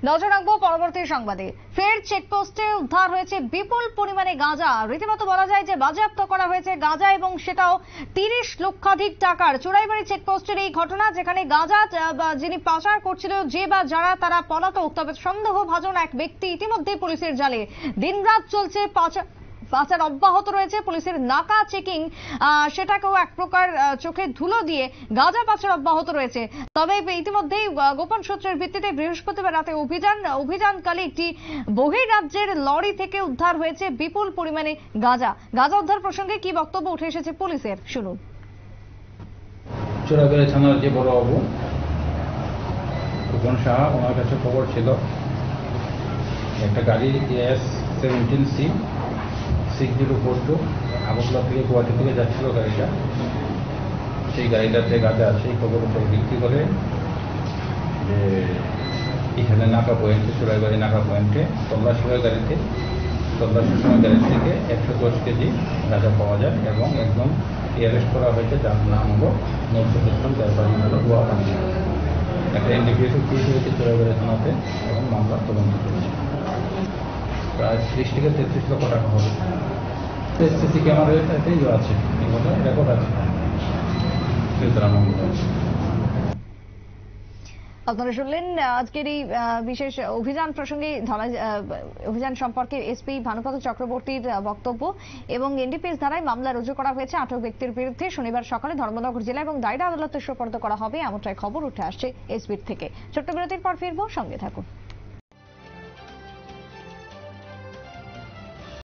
নজর রাখবো পরবর্তী সংবাদে। ফের চেকপোস্টে উদ্ধার হয়েছে বিপুল পরিমাণে গাঁজা। রীতিমতো বলা যায় যে বাজেয়াপ্ত করা হয়েছে গাঁজা, এবং সেটাও 30 লক্ষাধিক টাকার। চোরাইবাড়ি চেকপোস্টের এই ঘটনা, যেখানে গাঁজা যিনি পাচার করছিল যে বা যারা তারা পলাতক, তবে সন্দেহভাজন এক ব্যক্তি ইতিমধ্যেই পুলিশের জালে। দিনরাত চলছে পাচার অব্যাহত রয়েছে। পুলিশের নাকা চেকিং সেটাকেও এক প্রকার চোখে ধুলো দিয়ে গাঁজা পাচার অব্যাহত রয়েছে। তবে ইতিমধ্যেই গোপন সূত্রের ভিত্তিতে বৃহস্পতিবার রাতে অভিযানকালে একটি বহিরাজ্যের লরি থেকে উদ্ধার হয়েছে বিপুল পরিমাণে গাঁজা। গাঁজা উদ্ধার প্রসঙ্গে কি বক্তব্য উঠে এসেছে পুলিশের, শুনুন। চোরাইবাড়ি থানার যে বড় বাবু রূপন সাহা, ওনার কাছে খবর ছিল একটা গাড়ি AS-17C 6042 আগরতলা থেকে গুয়াহাটি থেকে যাচ্ছিল গাড়িটা। সেই গাড়িটাতে গাঁজা আছে, এই খবর উপর ভিত্তি করে যে এখানে নাকা পয়েন্টে, চোরাইবাড়ি নাকা পয়েন্টে তল্লাশির গাড়িতে তল্লাশির সময় গাড়ি থেকে 110 কেজি গাঁজা পাওয়া যায় এবং একদম অ্যারেস্ট করা হয়েছে, যার নাম হলো নজরুল ইসলাম, যার বাড়ি হলো গুয়াহাটি। একটা NDPS কেস হয়েছে চোরাইবাড়ি থানাতে এবং মামলা তদন্ত চলছে। প্রায় 30 থেকে 33 লক্ষ টাকা হবে। SCC ক্যামেরাতেই আছে, এগুলো রেকর্ড আছে। আপনারা শুনলেন আজকের এই বিশেষ অভিযান প্রসঙ্গে, অভিযান সম্পর্কে এসপি ভানুপদ চক্রবর্তীর বক্তব্য। এবং NDPS ধারায় মামলা রুজু করা হয়েছে আটক ব্যক্তির বিরুদ্ধে। শনিবার সকালে ধর্মনগর জেলা এবং দায়রা আদালতে সোপর্দ করা হবে, এমনটাই খবর উঠে আসছে এসপির থেকে। ছোট্ট বিরতির পর ফিরবো, সঙ্গে থাকুন।